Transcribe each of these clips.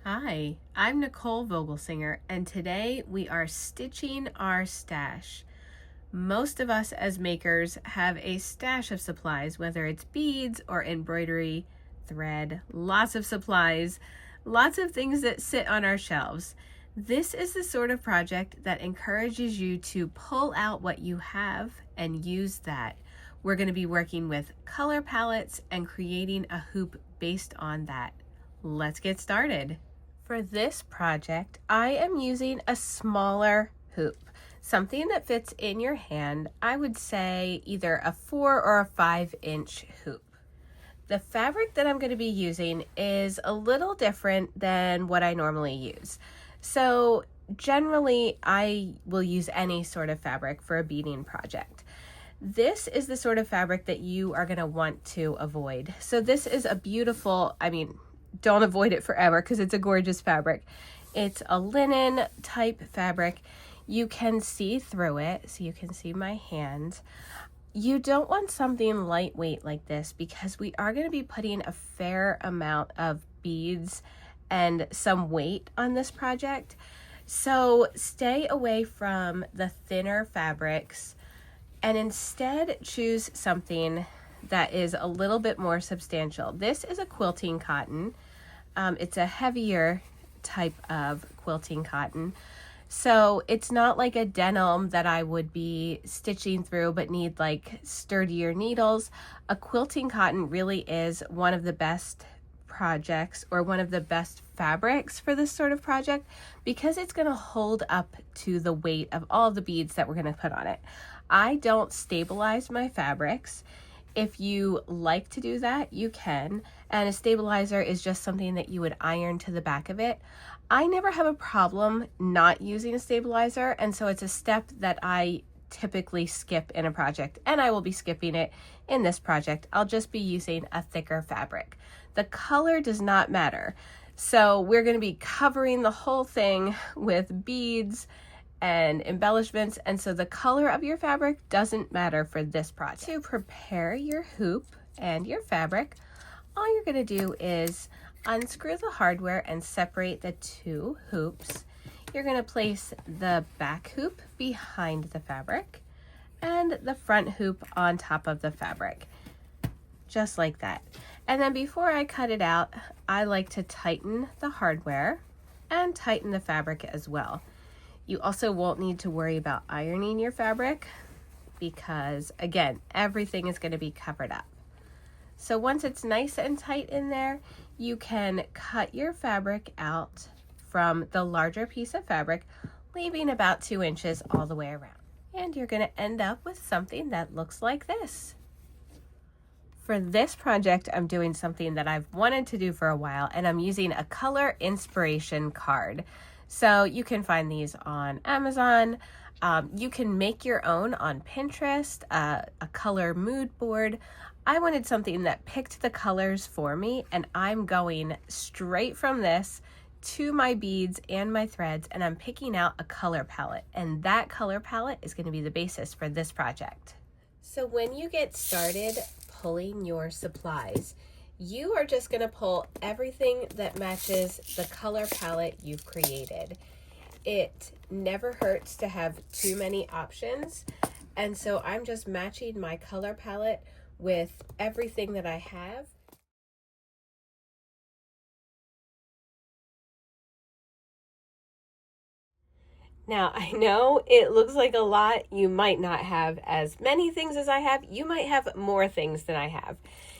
Hi, I'm Nichole Vogelsinger, and today we are stitching our stash. Most of us as makers have a stash of supplies, whether it's beads or embroidery, thread, lots of supplies, lots of things that sit on our shelves. This is the sort of project that encourages you to pull out what you have and use that. We're going to be working with color palettes and creating a hoop based on that. Let's get started. For this project, I am using a smaller hoop, something that fits in your hand. I would say either a 4 or a 5-inch hoop. The fabric that I'm going to be using is a little different than what I normally use. So generally, I will use any sort of fabric for a beading project. This is the sort of fabric that you are going to want to avoid. So this is a beautiful, don't avoid it forever because it's a gorgeous fabric. It's a linen type fabric. You can see through it, so you can see my hand. You don't want something lightweight like this because we are going to be putting a fair amount of beads and some weight on this project. So stay away from the thinner fabrics and instead choose something that is a little bit more substantial. This is a quilting cotton. It's a heavier type of quilting cotton. So it's not like a denim that I would be stitching through but need like sturdier needles. A quilting cotton really is one of the best projects or one of the best fabrics for this sort of project because it's going to hold up to the weight of all the beads that we're going to put on it. I don't stabilize my fabrics. If you like to do that, you can. And a stabilizer is just something that you would iron to the back of it. I never have a problem not using a stabilizer, and so it's a step that I typically skip in a project, and I will be skipping it in this project. I'll just be using a thicker fabric. The color does not matter. So we're going to be covering the whole thing with beads and embellishments, and so the color of your fabric doesn't matter for this project. To prepare your hoop and your fabric, all you're going to do is unscrew the hardware and separate the two hoops. You're going to place the back hoop behind the fabric and the front hoop on top of the fabric, just like that. And then before I cut it out, I like to tighten the hardware and tighten the fabric as well. You also won't need to worry about ironing your fabric because, again, everything is going to be covered up. So once it's nice and tight in there, you can cut your fabric out from the larger piece of fabric, leaving about 2 inches all the way around. And you're going to end up with something that looks like this. For this project, I'm doing something that I've wanted to do for a while, and I'm using a color inspiration card. So you can find these on Amazon. You can make your own on Pinterest, a color mood board. I wanted something that picked the colors for me, and I'm going straight from this to my beads and my threads, and I'm picking out a color palette, and that color palette is going to be the basis for this project. So when you get started pulling your supplies, you are just going to pull everything that matches the color palette you've created. It never hurts to have too many options, and so I'm just matching my color palette with everything that I have. Now, I know it looks like a lot. You might not have as many things as I have. You might have more things than I have.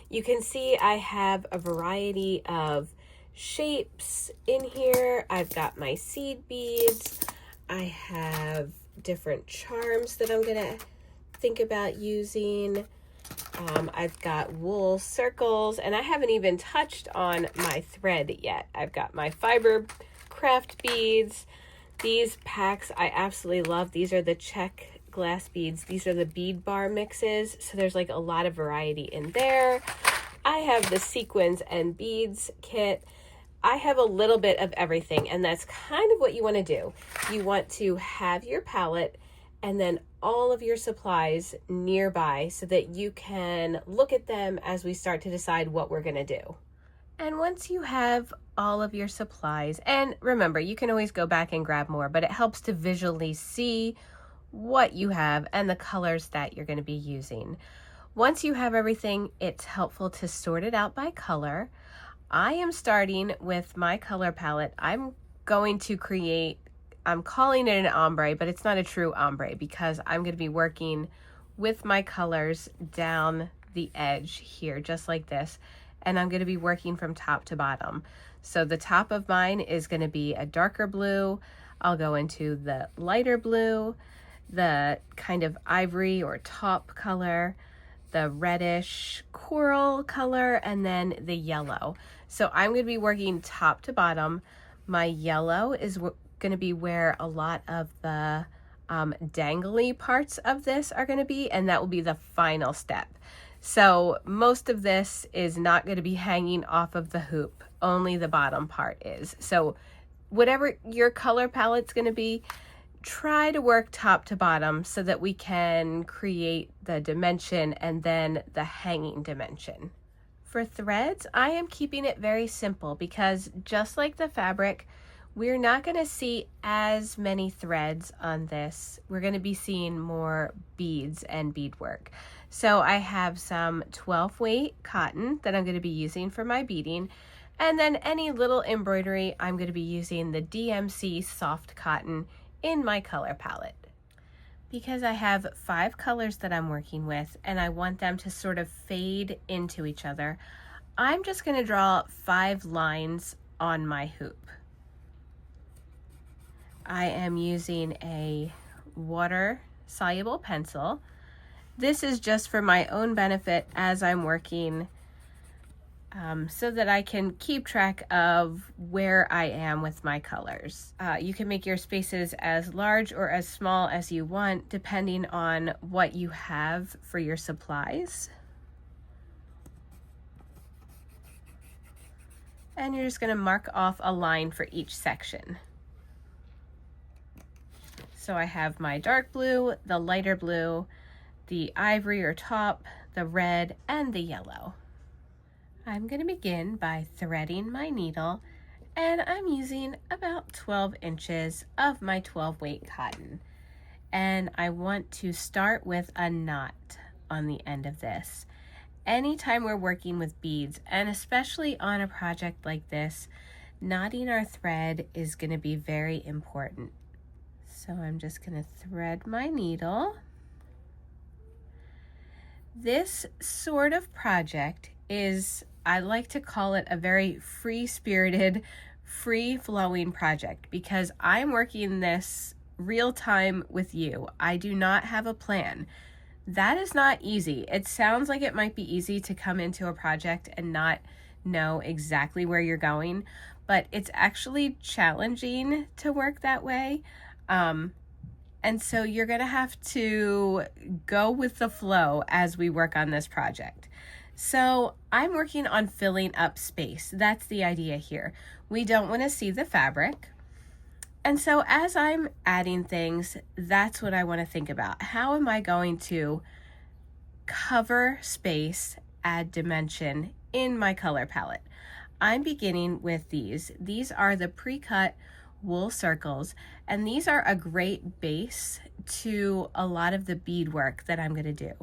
You can see I have a variety of shapes in here. I've got my seed beads. I have different charms that I'm gonna think about using. I've got wool circles, and I haven't even touched on my thread yet. I've got my fiber craft beads. These packs I absolutely love. These are the check glass beads. These are the bead bar mixes. So there's like a lot of variety in there. I have the sequins and beads kit. I have a little bit of everything, and that's kind of what you want to do. You want to have your palette and then all of your supplies nearby so that you can look at them as we start to decide what we're going to do. And once you have all of your supplies, and remember, you can always go back and grab more, but it helps to visually see what you have and the colors that you're going to be using. Once you have everything, it's helpful to sort it out by color. I am starting with my color palette. I'm going to create, I'm calling it an ombre, but it's not a true ombre because I'm going to be working with my colors down the edge here, just like this. And I'm going to be working from top to bottom. So the top of mine is going to be a darker blue. I'll go into the lighter blue, the kind of ivory or taupe color, the reddish coral color, and then the yellow. So I'm going to be working top to bottom. My yellow is going to be where a lot of the dangly parts of this are going to be, and that will be the final step. So most of this is not going to be hanging off of the hoop, only the bottom part is. So whatever your color palette's going to be, try to work top to bottom so that we can create the dimension and then the hanging dimension. For threads, I am keeping it very simple because just like the fabric, we're not going to see as many threads on this. We're going to be seeing more beads and beadwork. So I have some 12 weight cotton that I'm going to be using for my beading. And then any little embroidery, I'm going to be using the DMC soft cotton in my color palette. Because I have 5 colors that I'm working with and I want them to sort of fade into each other, I'm just going to draw 5 lines on my hoop. I am using a water-soluble pencil. This is just for my own benefit as I'm working so that I can keep track of where I am with my colors. You can make your spaces as large or as small as you want depending on what you have for your supplies. And you're just going to mark off a line for each section. So I have my dark blue, the lighter blue, the ivory or taupe, the red, and the yellow. I'm going to begin by threading my needle, and I'm using about 12 inches of my 12 weight cotton. And I want to start with a knot on the end of this. Anytime we're working with beads, and especially on a project like this, knotting our thread is going to be very important. So I'm just going to thread my needle. This sort of project is, I like to call it a very free-spirited, free-flowing project because I'm working this real time with you. I do not have a plan. That is not easy. It sounds like it might be easy to come into a project and not know exactly where you're going, but it's actually challenging to work that way. And so you're going to have to go with the flow as we work on this project. So I'm working on filling up space. That's the idea here. We don't want to see the fabric. And so as I'm adding things, that's what I want to think about. How am I going to cover space, add dimension in my color palette? I'm beginning with these. These are the pre-cut wool circles, and these are a great base to a lot of the beadwork that I'm going to do.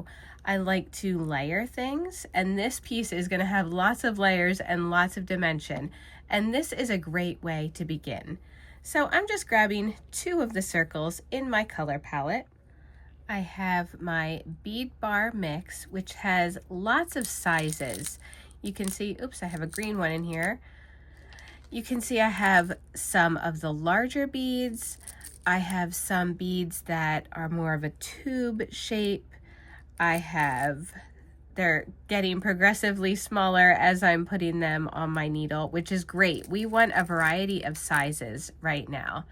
I like to layer things, and this piece is going to have lots of layers and lots of dimension, and this is a great way to begin. So I'm just grabbing 2 of the circles in my color palette. I have my bead bar mix, which has lots of sizes. You can see, oops, I have a green one in here. You can see I have some of the larger beads. I have some beads that are more of a tube shape. They're getting progressively smaller as I'm putting them on my needle, which is great. We want a variety of sizes right now.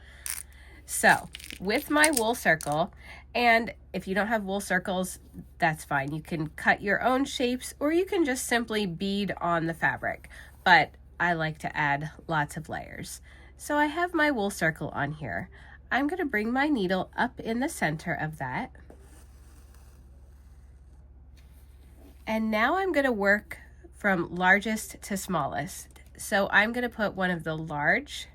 So with my wool circle, and if you don't have wool circles, that's fine. You can cut your own shapes or you can just simply bead on the fabric. But I like to add lots of layers. So I have my wool circle on here. I'm going to bring my needle up in the center of that. And now I'm going to work from largest to smallest. So I'm going to put one of the large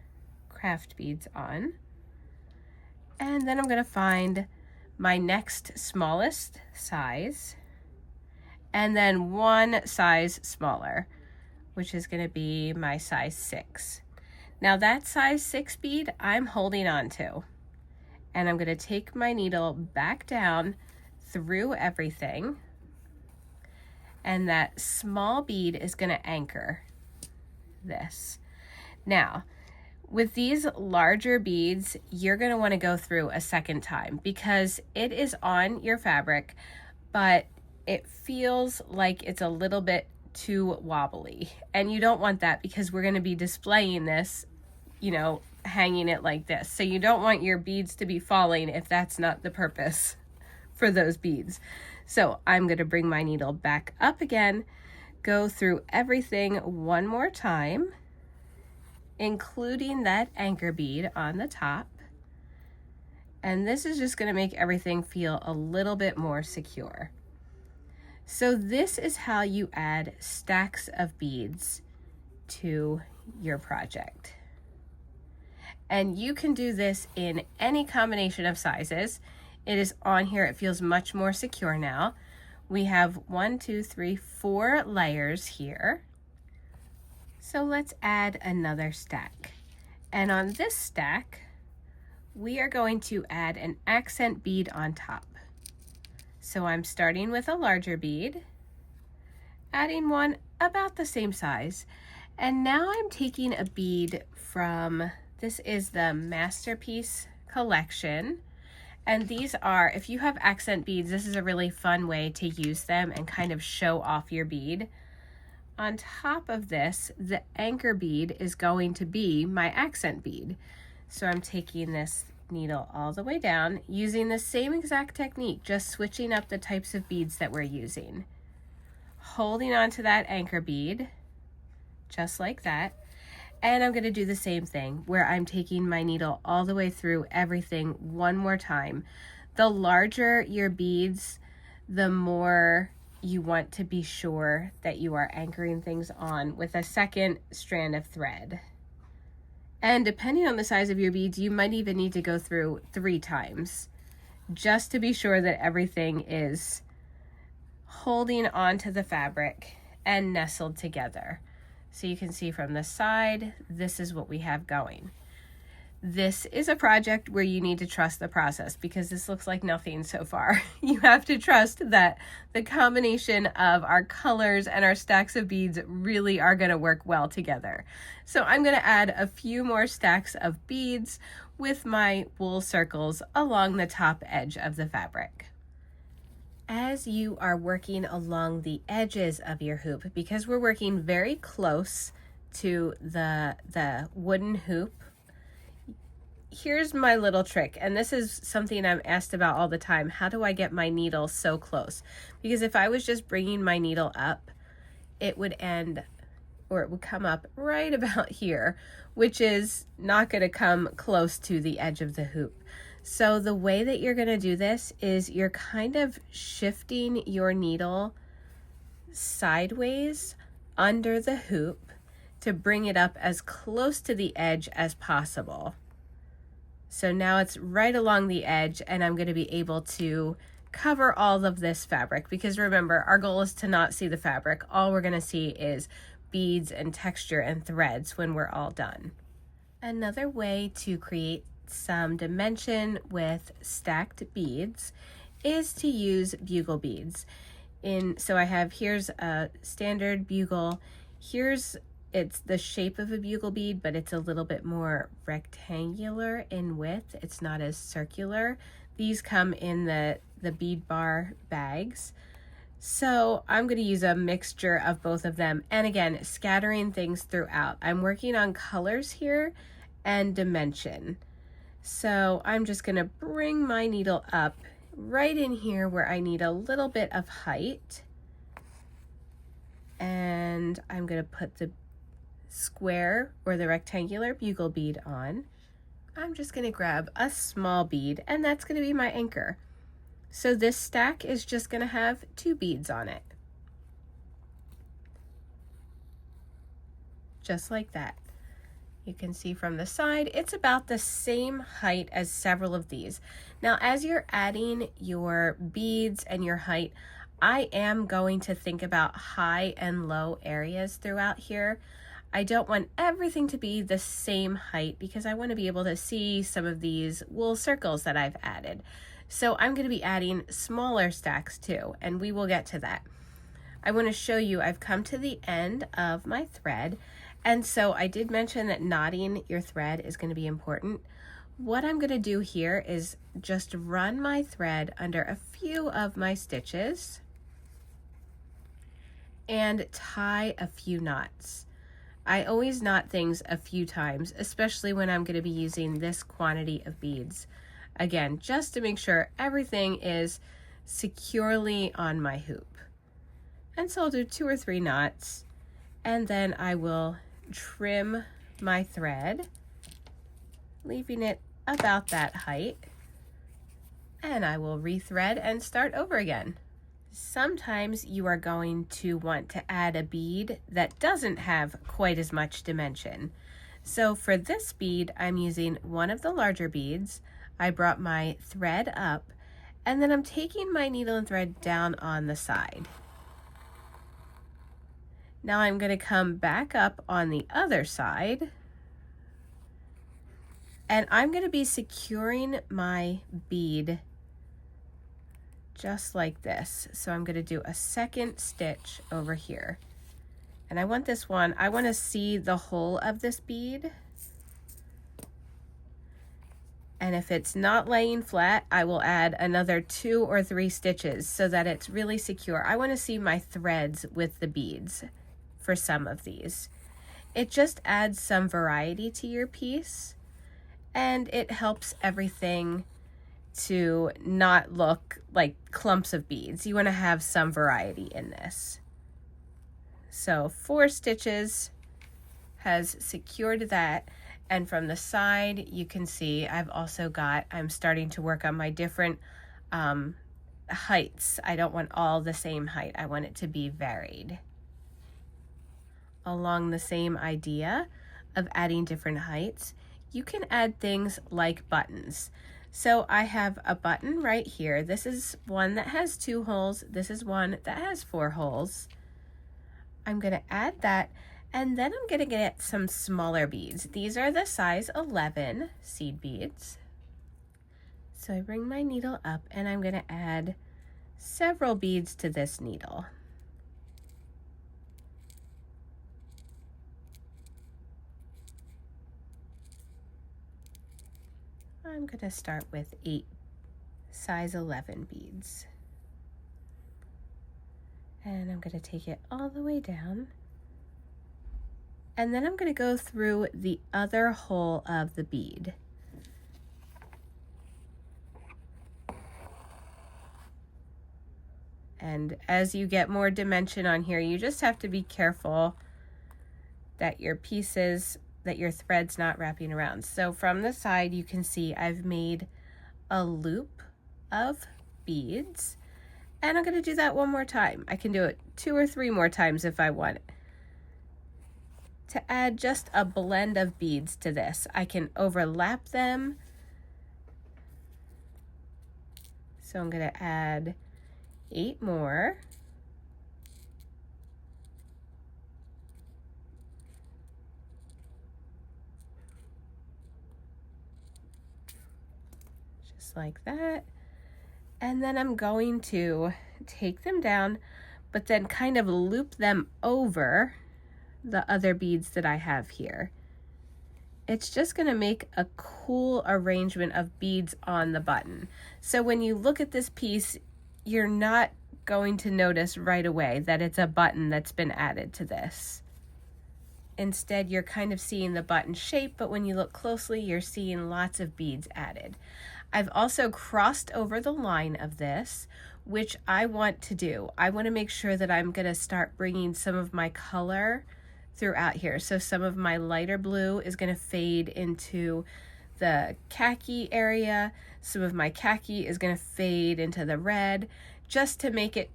craft beads on, and then I'm going to find my next smallest size, and then one size smaller, which is going to be my size 6. Now that size 6 bead I'm holding on to, and I'm going to take my needle back down through everything, and that small bead is going to anchor this. Now, with these larger beads, you're going to want to go through a second time because it is on your fabric, but it feels like it's a little bit too wobbly. And you don't want that because we're going to be displaying this, you know, hanging it like this. So you don't want your beads to be falling if that's not the purpose for those beads. So I'm going to bring my needle back up again, go through everything one more time, including that anchor bead on the top. And this is just going to make everything feel a little bit more secure. So this is how you add stacks of beads to your project. And you can do this in any combination of sizes. It is on here. It feels much more secure now. We have 1, 2, 3, 4 layers here. So let's add another stack. And on this stack, we are going to add an accent bead on top. So I'm starting with a larger bead, adding one about the same size. And now I'm taking a bead from, this is the Masterpiece collection. And these are, if you have accent beads, this is a really fun way to use them and kind of show off your bead. On top of this, the anchor bead is going to be my accent bead. So I'm taking this needle all the way down, using the same exact technique, just switching up the types of beads that we're using. Holding on to that anchor bead, just like that. And I'm going to do the same thing where I'm taking my needle all the way through everything one more time. The larger your beads, the more you want to be sure that you are anchoring things on with a second strand of thread. And depending on the size of your beads, you might even need to go through 3 times just to be sure that everything is holding onto the fabric and nestled together. So you can see from the side, this is what we have going. This is a project where you need to trust the process because this looks like nothing so far. You have to trust that the combination of our colors and our stacks of beads really are going to work well together. So I'm going to add a few more stacks of beads with my wool circles along the top edge of the fabric. As you are working along the edges of your hoop, because we're working very close to the wooden hoop, here's my little trick, and this is something I'm asked about all the time. How do I get my needle so close? Because if I was just bringing my needle up, it would end, or it would come up right about here, which is not going to come close to the edge of the hoop. So the way that you're going to do this is you're kind of shifting your needle sideways under the hoop to bring it up as close to the edge as possible. So now it's right along the edge, and I'm going to be able to cover all of this fabric, because remember, our goal is to not see the fabric. All we're going to see is beads and texture and threads when we're all done. Another way to create some dimension with stacked beads is to use bugle beads. So I have, here's a standard bugle. It's the shape of a bugle bead, but it's a little bit more rectangular in width. It's not as circular. These come in the bead bar bags. So I'm going to use a mixture of both of them. And again, scattering things throughout. I'm working on colors here and dimension. So I'm just going to bring my needle up right in here where I need a little bit of height. And I'm going to put the square or the rectangular bugle bead on. I'm just going to grab a small bead, and that's going to be my anchor. So this stack is just going to have 2 beads on it. just like that. You can see from the side, it's about the same height as several of these. Now, as you're adding your beads and your height, I am going to think about high and low areas throughout here. I don't want everything to be the same height because I want to be able to see some of these wool circles that I've added. So I'm going to be adding smaller stacks too, and we will get to that. I want to show you I've come to the end of my thread, and so I did mention that knotting your thread is going to be important. What I'm going to do here is just run my thread under a few of my stitches and tie a few knots. I always knot things a few times, especially when I'm going to be using this quantity of beads. Again, just to make sure everything is securely on my hoop. And so I'll do 2 or 3 knots, and then I will trim my thread, leaving it about that height, and I will rethread and start over again. Sometimes you are going to want to add a bead that doesn't have quite as much dimension. So for this bead, I'm using one of the larger beads. I brought my thread up, and then I'm taking my needle and thread down on the side. Now I'm going to come back up on the other side, and I'm going to be securing my bead just like this. So I'm going to do a second stitch over here, and I want this one, I want to see the whole of this bead, and if it's not laying flat, I will add another 2 or 3 stitches so that it's really secure. I want to see my threads with the beads for some of these. It just adds some variety to your piece, and it helps everything to not look like clumps of beads. You want to have some variety in this. So 4 stitches has secured that, and from the side you can see I've also got, I'm starting to work on my different heights. I don't want all the same height. I want it to be varied. Along the same idea of adding different heights, you can add things like buttons. So I have a button right here. This is one that has 2 holes. This is one that has 4 holes. I'm going to add that, and then I'm going to get some smaller beads. These are the size 11 seed beads. So I bring my needle up, and I'm going to add several beads to this needle. I'm going to start with 8 size 11 beads, and I'm going to take it all the way down, and then I'm going to go through the other hole of the bead. And as you get more dimension on here, you just have to be careful that your pieces, that your thread's not wrapping around. So from the side you can see I've made a loop of beads, and I'm going to do that one more time. I can do it 2 or 3 more times if I want it. To add just a blend of beads to this, I can overlap them. So I'm going to add 8 more. Like that, and then I'm going to take them down, but then kind of loop them over the other beads that I have here. It's just going to make a cool arrangement of beads on the button. So when you look at this piece, you're not going to notice right away that it's a button that's been added to this. Instead, you're kind of seeing the button shape, but when you look closely, you're seeing lots of beads added. I've also crossed over the line of this, which I want to do. I want to make sure that I'm going to start bringing some of my color throughout here. So some of my lighter blue is going to fade into the khaki area. Some of my khaki is going to fade into the red, just to make it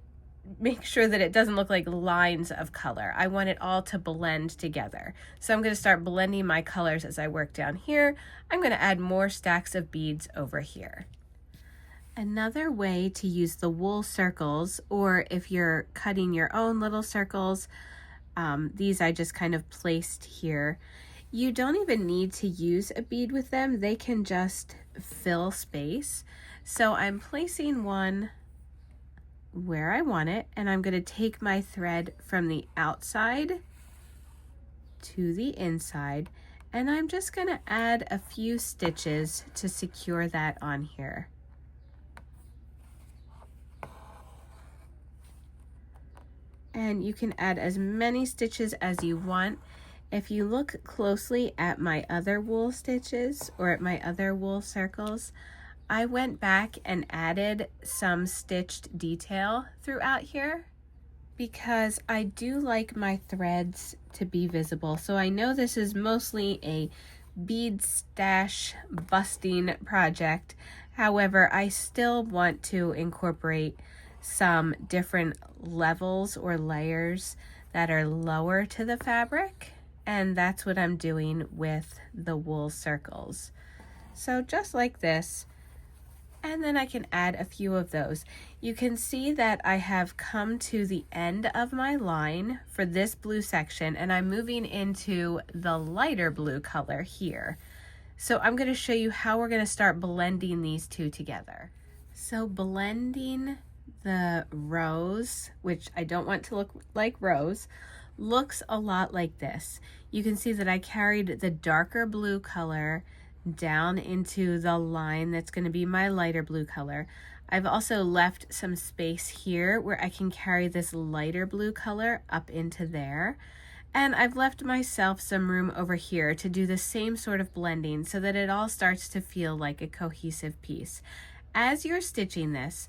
make sure that it doesn't look like lines of color. I want it all to blend together. So I'm going to start blending my colors as I work down here. I'm going to add more stacks of beads over here. Another way to use the wool circles, or if you're cutting your own little circles, these I just kind of placed here. You don't even need to use a bead with them. They can just fill space. So I'm placing one where I want it, and I'm going to take my thread from the outside to the inside, and I'm just going to add a few stitches to secure that on here. And you can add as many stitches as you want. If you look closely at my other wool stitches or at my other wool circles, I went back and added some stitched detail throughout here because I do like my threads to be visible. So I know this is mostly a bead stash busting project. However, I still want to incorporate some different levels or layers that are lower to the fabric, and that's what I'm doing with the wool circles. So just like this, and then I can add a few of those. You can see that I have come to the end of my line for this blue section, and I'm moving into the lighter blue color here. So I'm going to show you how we're going to start blending these two together. So blending the rose, which I don't want to look like rose, looks a lot like this. You can see that I carried the darker blue color down into the line that's going to be my lighter blue color. I've also left some space here where I can carry this lighter blue color up into there. And I've left myself some room over here to do the same sort of blending so that it all starts to feel like a cohesive piece. As you're stitching this,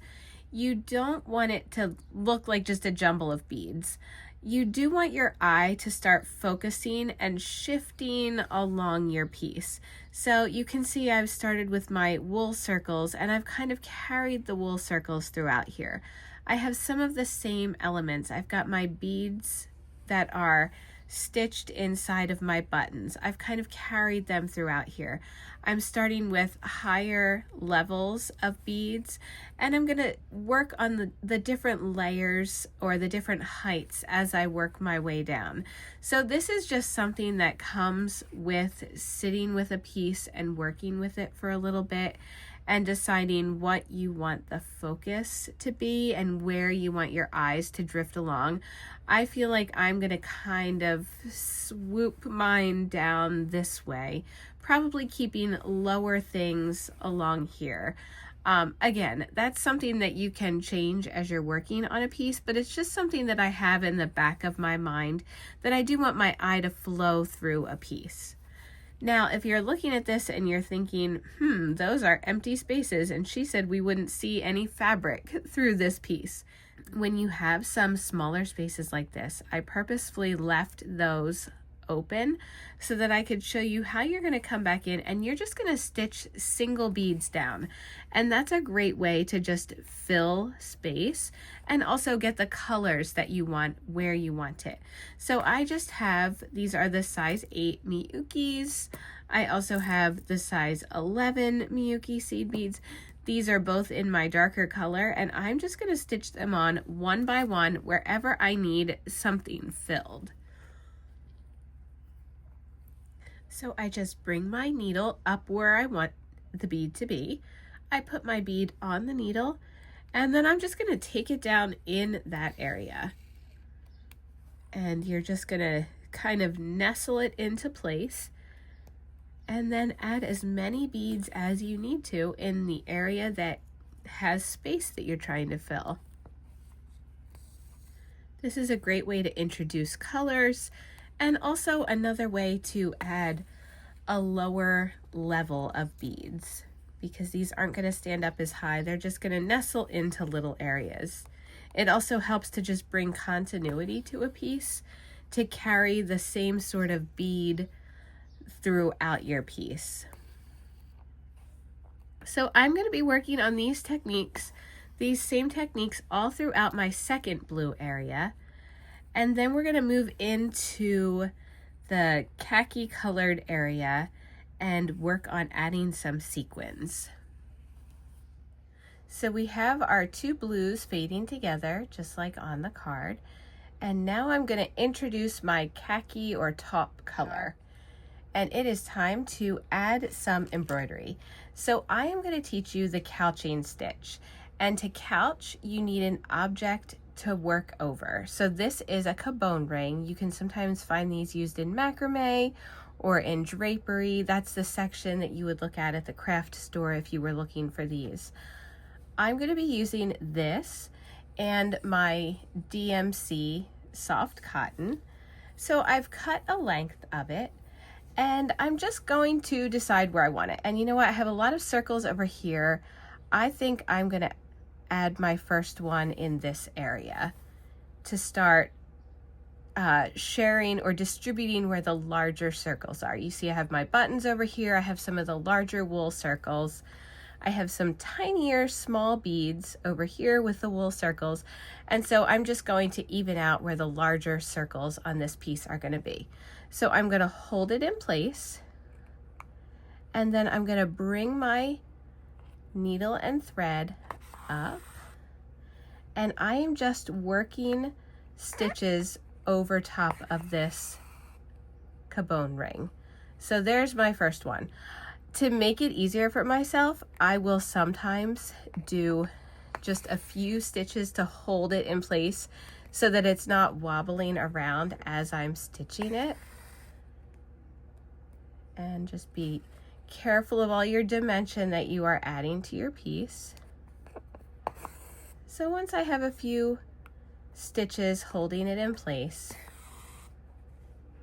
you don't want it to look like just a jumble of beads. You do want your eye to start focusing and shifting along your piece. So you can see I've started with my wool circles, and I've kind of carried the wool circles throughout here. I have some of the same elements. I've got my beads that are stitched inside of my buttons. I've kind of carried them throughout here. I'm starting with higher levels of beads, and I'm going to work on the different layers or the different heights as I work my way down. So this is just something that comes with sitting with a piece and working with it for a little bit and deciding what you want the focus to be and where you want your eyes to drift along. I feel like I'm going to kind of swoop mine down this way, probably keeping lower things along here. Again, that's something that you can change as you're working on a piece, but it's just something that I have in the back of my mind that I do want my eye to flow through a piece. Now, if you're looking at this and you're thinking, those are empty spaces, and she said we wouldn't see any fabric through this piece. When you have some smaller spaces like this, I purposefully left those open so that I could show you how you're going to come back in and you're just going to stitch single beads down. And that's a great way to just fill space and also get the colors that you want where you want it. So I just have, these are the size 8 Miyukis. I also have the size 11 Miyuki seed beads. These are both in my darker color, and I'm just going to stitch them on one by one wherever I need something filled. So I just bring my needle up where I want the bead to be. I put my bead on the needle, and then I'm just going to take it down in that area. And you're just going to kind of nestle it into place, and then add as many beads as you need to in the area that has space that you're trying to fill. This is a great way to introduce colors, and also another way to add a lower level of beads, because these aren't going to stand up as high. They're just going to nestle into little areas. It also helps to just bring continuity to a piece, to carry the same sort of bead throughout your piece. So I'm going to be working on these techniques these same techniques all throughout my second blue area. And then we're going to move into the khaki colored area and work on adding some sequins. So we have our two blues fading together, just like on the card. And now I'm going to introduce my khaki or taupe color. And it is time to add some embroidery. So I am going to teach you the couching stitch. And to couch, you need an object to work over. So this is a cabone ring. You can sometimes find these used in macrame or in drapery. That's the section that you would look at the craft store if you were looking for these. I'm going to be using this and my DMC soft cotton. So I've cut a length of it and I'm just going to decide where I want it. And you know what? I have a lot of circles over here. I think I'm going to add my first one in this area to start sharing or distributing where the larger circles are. You see I have my buttons over here. I have some of the larger wool circles. I have some tinier small beads over here with the wool circles. And so I'm just going to even out where the larger circles on this piece are going to be. So I'm going to hold it in place and then I'm going to bring my needle and thread up and I am just working stitches over top of this cabone ring. So there's my first one. To make it easier for myself, I will sometimes do just a few stitches to hold it in place so that it's not wobbling around as I'm stitching it. And just be careful of all your dimension that you are adding to your piece. So once I have a few stitches holding it in place,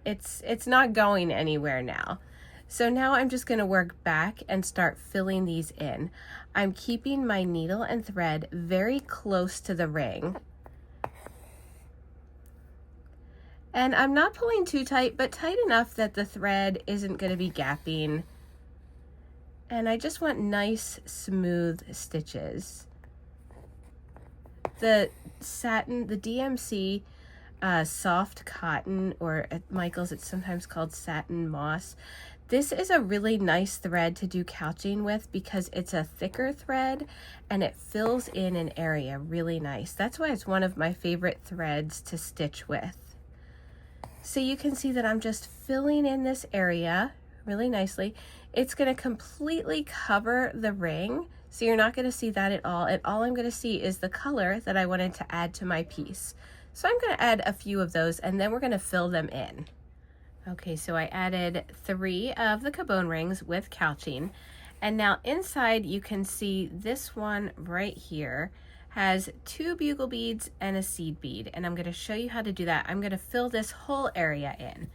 it's not going anywhere now. So now I'm just going to work back and start filling these in. I'm keeping my needle and thread very close to the ring. And I'm not pulling too tight, but tight enough that the thread isn't going to be gapping. And I just want nice, smooth stitches. The satin, the DMC soft cotton, or at Michael's it's sometimes called satin moss. This is a really nice thread to do couching with because it's a thicker thread and it fills in an area really nice. That's why it's one of my favorite threads to stitch with. So you can see that I'm just filling in this area really nicely. It's going to completely cover the ring, so you're not going to see that at all. And all I'm going to see is the color that I wanted to add to my piece. So I'm going to add a few of those and then we're going to fill them in. Okay, so I added 3 of the cabone rings with couching. And now inside you can see this one right here has 2 bugle beads and a seed bead. And I'm going to show you how to do that. I'm going to fill this whole area in.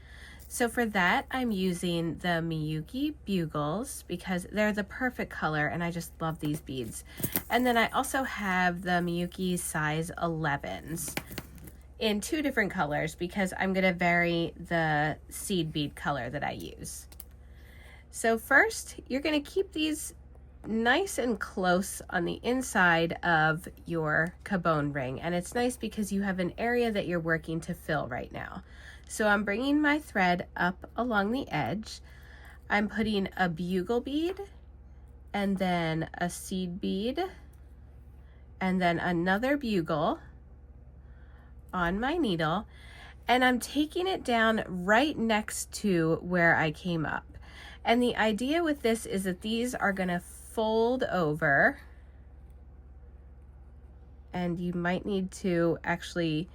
So for that, I'm using the Miyuki bugles because they're the perfect color and I just love these beads. And then I also have the Miyuki size 11s. In 2 different colors because I'm going to vary the seed bead color that I use. So first, you're going to keep these nice and close on the inside of your cabone ring. And it's nice because you have an area that you're working to fill right now. So I'm bringing my thread up along the edge. I'm putting a bugle bead and then a seed bead and then another bugle on my needle, and I'm taking it down right next to where I came up. And the idea with this is that these are going to fold over, and you might need to actually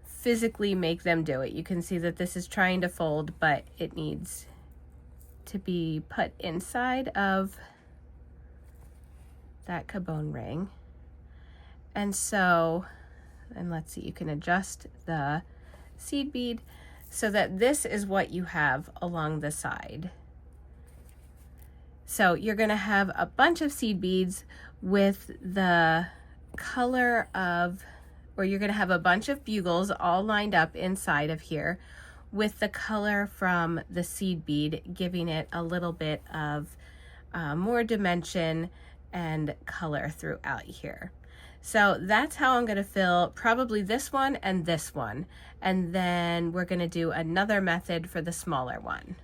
physically make them do it. You can see that this is trying to fold, but it needs to be put inside of that cabone ring. And so, and let's see, you can adjust the seed bead so that this is what you have along the side. So you're going to have a bunch of seed beads with the color of, or you're going to have a bunch of bugles all lined up inside of here with the color from the seed bead, giving it a little bit of more dimension and color throughout here. So that's how I'm going to fill probably this one and this one. And then we're going to do another method for the smaller one.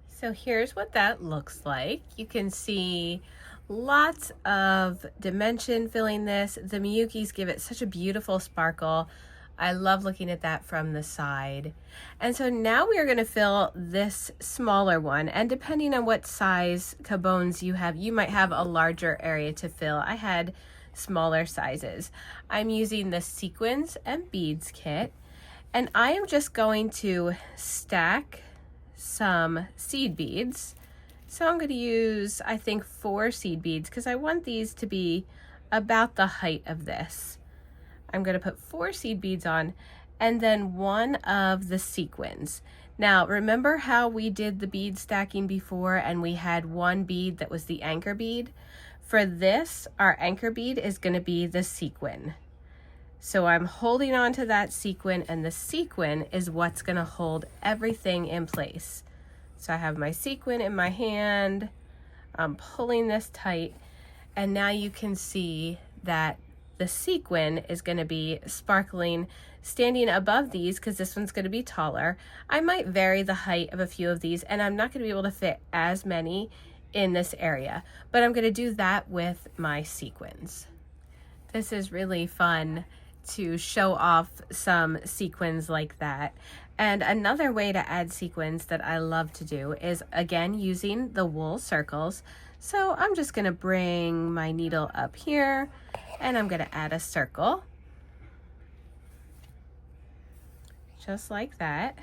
So here's what that looks like. You can see lots of dimension filling this. The Miyukis give it such a beautiful sparkle. I love looking at that from the side. And so now we are going to fill this smaller one, and depending on what size cabones you have, you might have a larger area to fill. I had smaller sizes. I'm using the sequins and beads kit, and I am just going to stack some seed beads. So I'm going to use, I think, 4 seed beads because I want these to be about the height of this. I'm going to put 4 seed beads on, and then 1 of the sequins. Now, remember how we did the bead stacking before and we had 1 bead that was the anchor bead? For this, our anchor bead is going to be the sequin. So I'm holding on to that sequin, and the sequin is what's going to hold everything in place. So I have my sequin in my hand, I'm pulling this tight, and now you can see that the sequin is going to be sparkling, standing above these because this one's going to be taller. I might vary the height of a few of these, and I'm not going to be able to fit as many in this area, but I'm going to do that with my sequins. This is really fun to show off some sequins like that. And another way to add sequins that I love to do is, again, using the wool circles. So I'm just going to bring my needle up here, and I'm going to add a circle, just like that.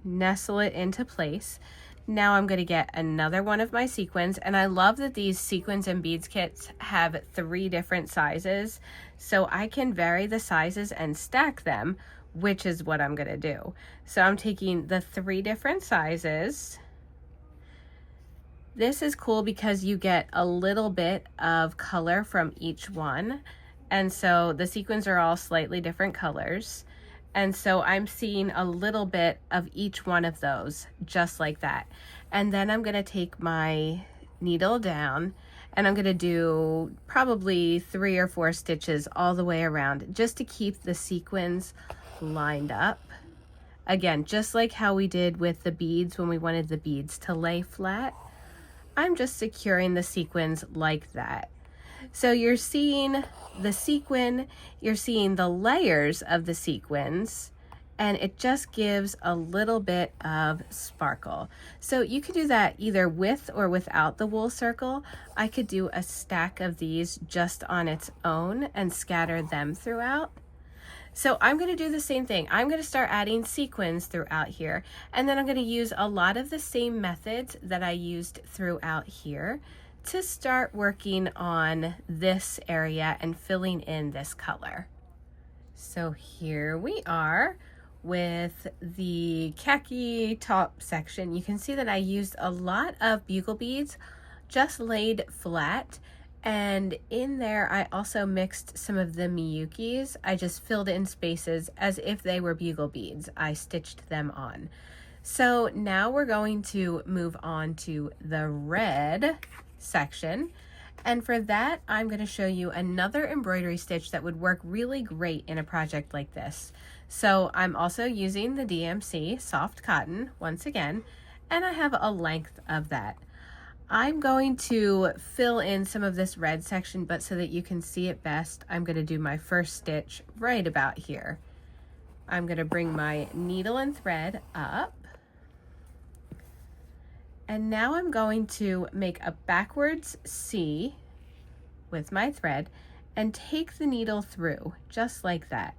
Nestle it into place. Now I'm going to get another one of my sequins, and I love that these sequins and beads kits have 3 different sizes, so I can vary the sizes and stack them, which is what I'm going to do. So I'm taking the 3 different sizes. This is cool because you get a little bit of color from each one, and so the sequins are all slightly different colors. And so I'm seeing a little bit of each one of those, just like that. And then I'm going to take my needle down, and I'm going to do probably 3 or 4 stitches all the way around, just to keep the sequins lined up. Again, just like how we did with the beads when we wanted the beads to lay flat, I'm just securing the sequins like that. So you're seeing the sequin, you're seeing the layers of the sequins, and it just gives a little bit of sparkle. So you could do that either with or without the wool circle. I could do a stack of these just on its own and scatter them throughout. So I'm going to do the same thing. I'm going to start adding sequins throughout here, and then I'm going to use a lot of the same methods that I used throughout here to start working on this area and filling in this color. So here we are with the khaki top section. You can see that I used a lot of bugle beads just laid flat, and in there I also mixed some of the Miyukis. I just filled in spaces as if they were bugle beads. I stitched them on. So now we're going to move on to the red section, and for that I'm going to show you another embroidery stitch that would work really great in a project like this. So I'm also using the DMC soft cotton once again, and I have a length of that. I'm going to fill in some of this red section, but so that you can see it best, I'm going to do my first stitch right about here. I'm going to bring my needle and thread up, and now I'm going to make a backwards C with my thread and take the needle through just like that.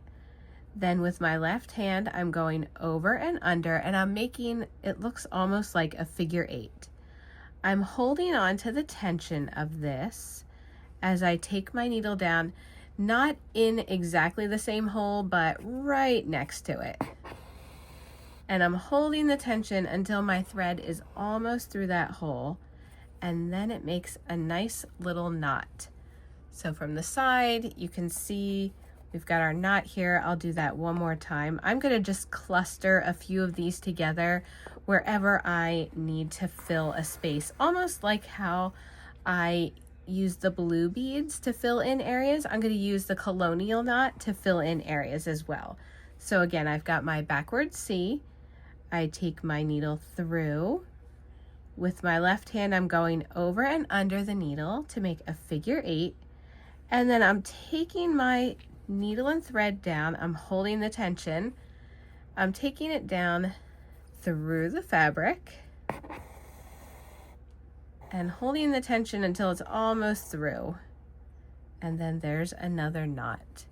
Then with my left hand, I'm going over and under, and I'm making, it looks almost like a figure 8. I'm holding on to the tension of this as I take my needle down, not in exactly the same hole, but right next to it. And I'm holding the tension until my thread is almost through that hole, and then it makes a nice little knot. So from the side, you can see we've got our knot here. I'll do that one more time. I'm going to just cluster a few of these together wherever I need to fill a space, almost like how I use the blue beads to fill in areas, I'm going to use the colonial knot to fill in areas as well. So again, I've got my backward C. I take my needle through. With my left hand, I'm going over and under the needle to make a figure 8. And then I'm taking my needle and thread down. I'm holding the tension. I'm taking it down through the fabric and holding the tension until it's almost through. And then there's another knot.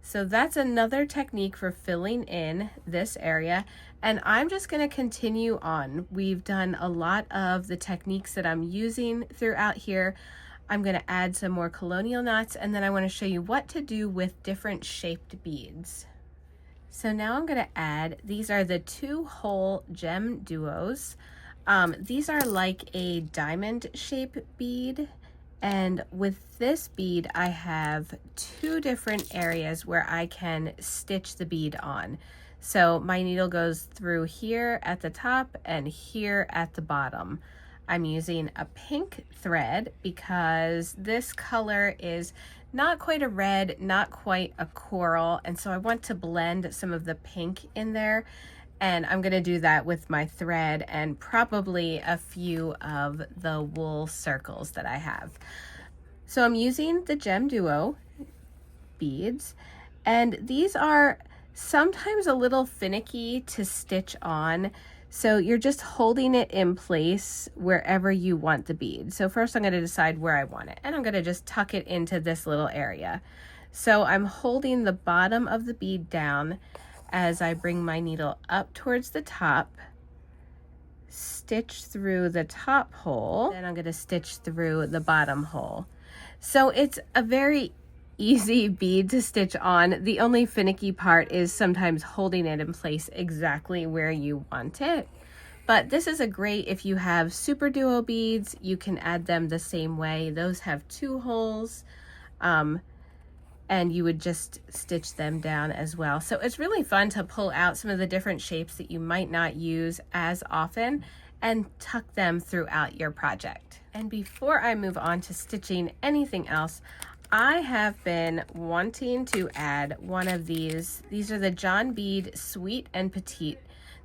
So that's another technique for filling in this area. And I'm just going to continue on. We've done a lot of the techniques that I'm using throughout here. I'm going to add some more colonial knots, and then I want to show you what to do with different shaped beads. So now I'm going to add, these are the 2-hole gem duos. These are like a diamond shape bead. And with this bead, I have 2 different areas where I can stitch the bead on. So my needle goes through here at the top and here at the bottom. I'm using a pink thread because this color is not quite a red, not quite a coral, and so I want to blend some of the pink in there. And I'm going to do that with my thread and probably a few of the wool circles that I have. So I'm using the Gem Duo beads, and these are sometimes a little finicky to stitch on. So you're just holding it in place wherever you want the bead. So first I'm going to decide where I want it, and I'm going to just tuck it into this little area. So I'm holding the bottom of the bead down as I bring my needle up towards the top, stitch through the top hole, then I'm going to stitch through the bottom hole. So it's a very easy bead to stitch on. The only finicky part is sometimes holding it in place exactly where you want it. But this is a great, if you have super duo beads, you can add them the same way. Those have 2 holes. And you would just stitch them down as well. So it's really fun to pull out some of the different shapes that you might not use as often and tuck them throughout your project. And before I move on to stitching anything else, I have been wanting to add one of these. These are the John Bead Sweet and Petite.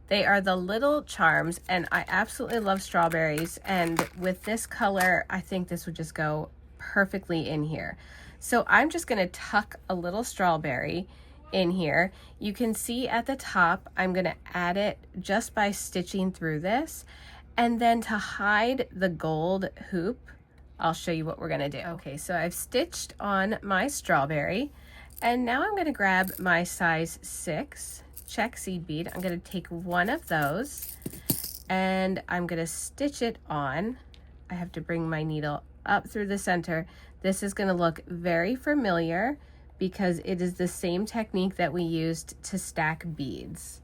They are the little charms, and I absolutely love strawberries. And with this color, I think this would just go perfectly in here. So I'm just going to tuck a little strawberry in here. You can see at the top, I'm going to add it just by stitching through this. And then to hide the gold hoop, I'll show you what we're going to do. Okay, so I've stitched on my strawberry, and now I'm going to grab my size 6 check seed bead. I'm going to take one of those and I'm going to stitch it on. I have to bring my needle up through the center. This is going to look very familiar because it is the same technique that we used to stack beads.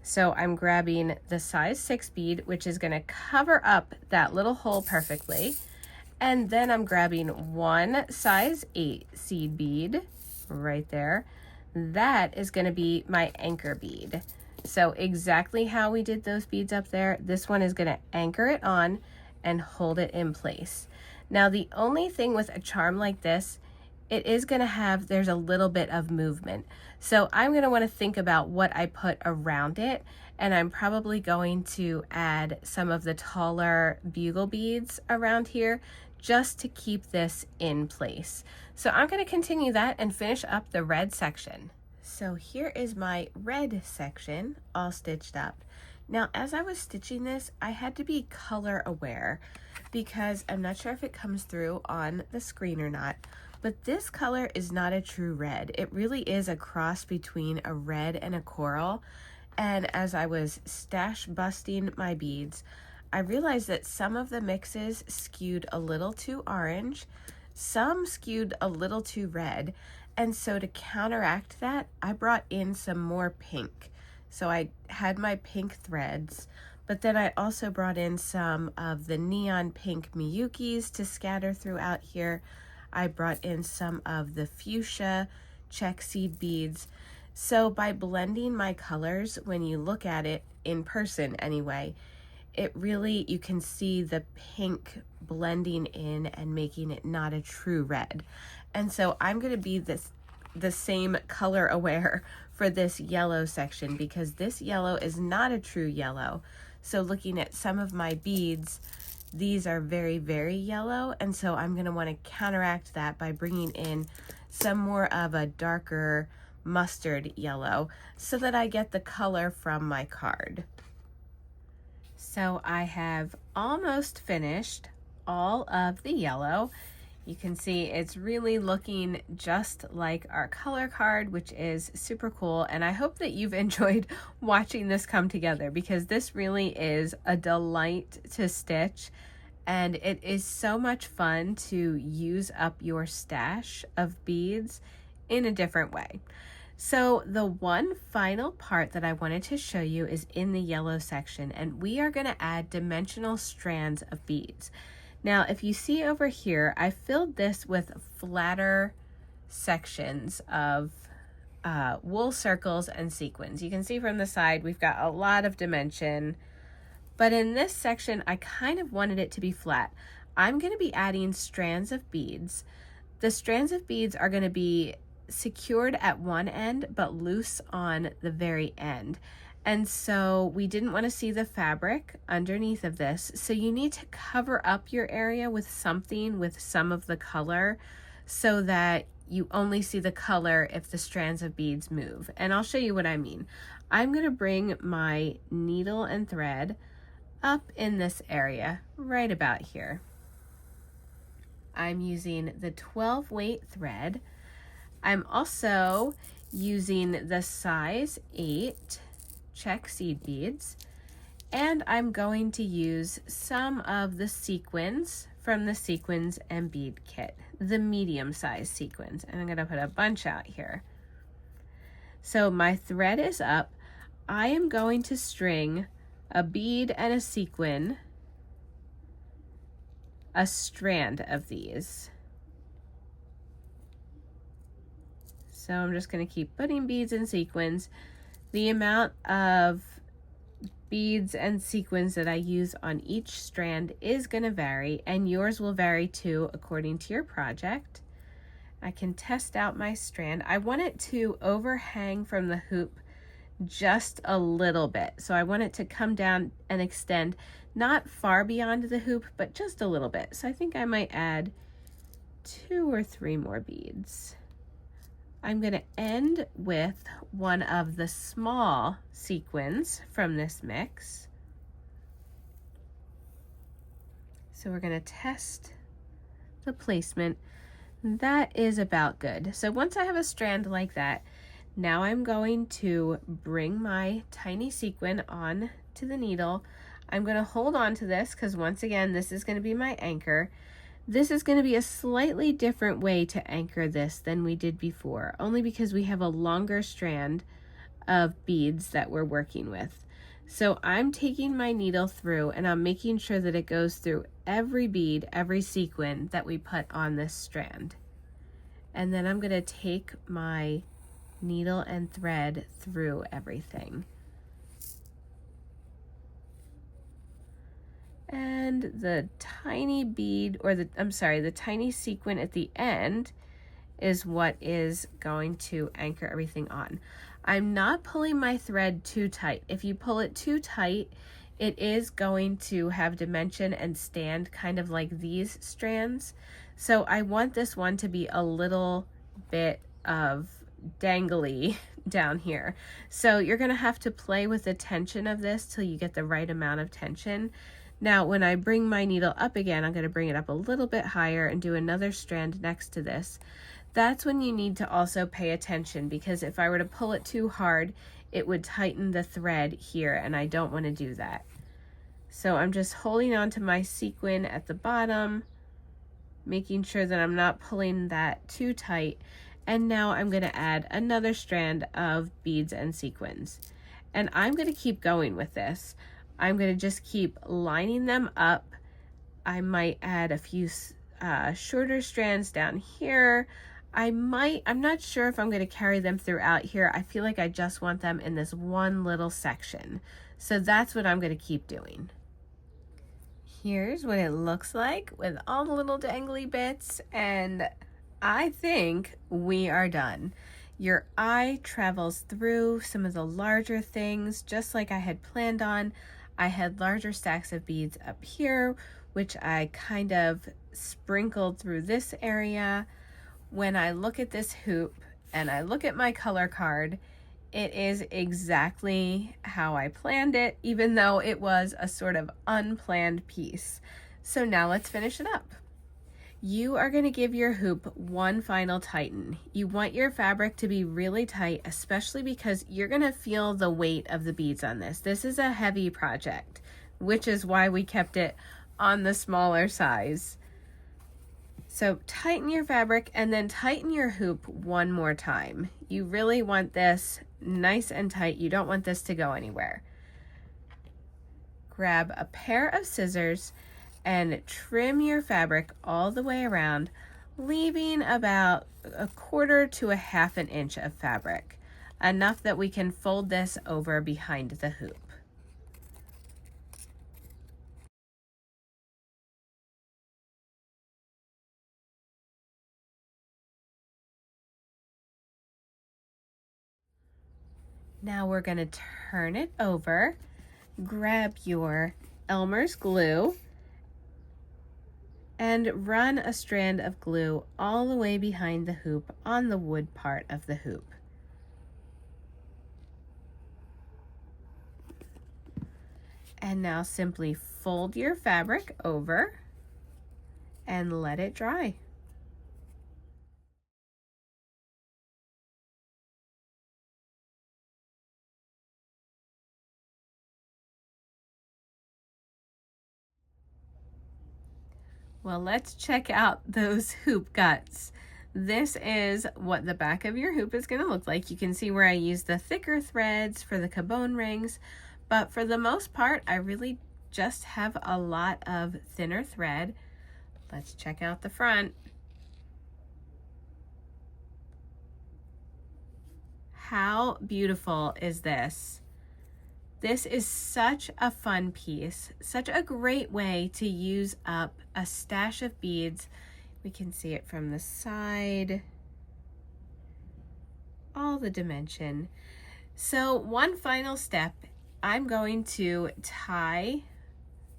So I'm grabbing the size 6 bead, which is going to cover up that little hole perfectly. And then I'm grabbing one size 8 seed bead right there. That is going to be my anchor bead. So exactly how we did those beads up there, this one is going to anchor it on and hold it in place. Now the only thing with a charm like this, it is going to have, there's a little bit of movement. So I'm going to want to think about what I put around it, and I'm probably going to add some of the taller bugle beads around here just to keep this in place. So I'm going to continue that and finish up the red section. So here is my red section all stitched up. Now, as I was stitching this, I had to be color aware because I'm not sure if it comes through on the screen or not, but this color is not a true red. It really is a cross between a red and a coral. And as I was stash busting my beads, I realized that some of the mixes skewed a little too orange, some skewed a little too red, and so to counteract that, I brought in some more pink. So I had my pink threads, but then I also brought in some of the neon pink Miyukis to scatter throughout here. I brought in some of the fuchsia check seed beads. So by blending my colors, when you look at it in person anyway, it really, you can see the pink blending in and making it not a true red. And so I'm going to be the same color aware for this yellow section, because this yellow is not a true yellow. So looking at some of my beads, these are very, very yellow. And so I'm going to want to counteract that by bringing in some more of a darker mustard yellow so that I get the color from my card. So I have almost finished all of the yellow. You can see it's really looking just like our color card, which is super cool. And I hope that you've enjoyed watching this come together, because this really is a delight to stitch. And it is so much fun to use up your stash of beads in a different way. So the one final part that I wanted to show you is in the yellow section, and we are going to add dimensional strands of beads. Now, if you see over here, I filled this with flatter sections of wool circles and sequins. You can see from the side, we've got a lot of dimension, but in this section, I kind of wanted it to be flat. I'm going to be adding strands of beads. The strands of beads are going to be secured at one end, but loose on the very end. And so we didn't want to see the fabric underneath of this. So you need to cover up your area with something with some of the color so that you only see the color if the strands of beads move. And I'll show you what I mean. I'm going to bring my needle and thread up in this area right about here. I'm using the 12 weight thread. I'm also using the size 8 check seed beads, and I'm going to use some of the sequins from the sequins and bead kit, the medium size sequins, and I'm going to put a bunch out here. So my thread is up. I am going to string a bead and a sequin, a strand of these. So I'm just going to keep putting beads and sequins. The amount of beads and sequins that I use on each strand is going to vary, and yours will vary too according to your project. I can test out my strand. I want it to overhang from the hoop just a little bit. So I want it to come down and extend, not far beyond the hoop, but just a little bit. So I think I might add 2 or 3 more beads. I'm going to end with one of the small sequins from this mix. So we're going to test the placement. That is about good. So once I have a strand like that, now I'm going to bring my tiny sequin on to the needle. I'm going to hold on to this because once again, this is going to be my anchor. This is going to be a slightly different way to anchor this than we did before, only because we have a longer strand of beads that we're working with. So I'm taking my needle through and I'm making sure that it goes through every bead, every sequin that we put on this strand. And then I'm going to take my needle and thread through everything. And the tiny bead, or the tiny sequin at the end is what is going to anchor everything on. I'm not pulling my thread too tight. If you pull it too tight, it is going to have dimension and stand kind of like these strands. So I want this one to be a little bit of dangly down here. So you're going to have to play with the tension of this till you get the right amount of tension. Now, when I bring my needle up again, I'm going to bring it up a little bit higher and do another strand next to this. That's when you need to also pay attention, because if I were to pull it too hard, it would tighten the thread here, and I don't want to do that. So I'm just holding on to my sequin at the bottom, making sure that I'm not pulling that too tight. And now I'm going to add another strand of beads and sequins. And I'm going to keep going with this. I'm going to just keep lining them up. I might add a few shorter strands down here. I'm not sure if I'm going to carry them throughout here. I feel like I just want them in this one little section. So that's what I'm going to keep doing. Here's what it looks like with all the little dangly bits, and I think we are done. Your eye travels through some of the larger things just like I had planned on. I had larger stacks of beads up here, which I kind of sprinkled through this area. When I look at this hoop and I look at my color card, it is exactly how I planned it, even though it was a sort of unplanned piece. So now let's finish it up. You are going to give your hoop one final tighten. You want your fabric to be really tight, especially because you're going to feel the weight of the beads on this. This is a heavy project, which is why we kept it on the smaller size. So tighten your fabric and then tighten your hoop one more time. You really want this nice and tight. You don't want this to go anywhere. Grab a pair of scissors and trim your fabric all the way around, leaving about 1/4 to 1/2 inch of fabric, enough that we can fold this over behind the hoop. Now we're going to turn it over, grab your Elmer's glue, and run a strand of glue all the way behind the hoop on the wood part of the hoop. And now simply fold your fabric over and let it dry. Well, let's check out those hoop guts. This is what the back of your hoop is going to look like. You can see where I use the thicker threads for the cabone rings, but for the most part, I really just have a lot of thinner thread. Let's check out the front. How beautiful is this? This is such a fun piece, such a great way to use up a stash of beads. We can see it from the side, all the dimension. So one final step, I'm going to tie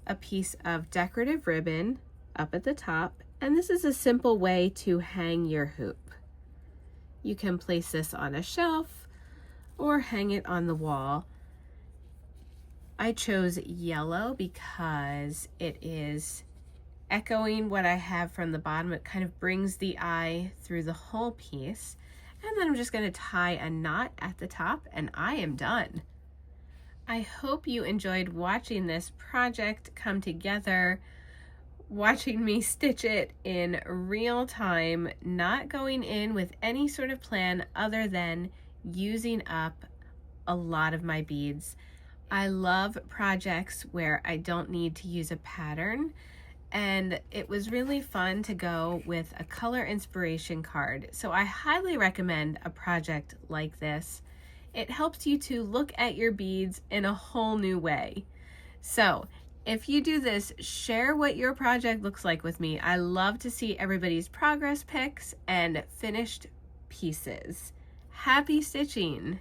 a piece of decorative ribbon up at the top, and this is a simple way to hang your hoop. You can place this on a shelf or hang it on the wall. I chose yellow because it is echoing what I have from the bottom. It kind of brings the eye through the whole piece. And then I'm just going to tie a knot at the top and I am done. I hope you enjoyed watching this project come together, watching me stitch it in real time, not going in with any sort of plan other than using up a lot of my beads. I love projects where I don't need to use a pattern, and it was really fun to go with a color inspiration card. So I highly recommend a project like this. It helps you to look at your beads in a whole new way. So if you do this, share what your project looks like with me. I love to see everybody's progress pics and finished pieces. Happy stitching!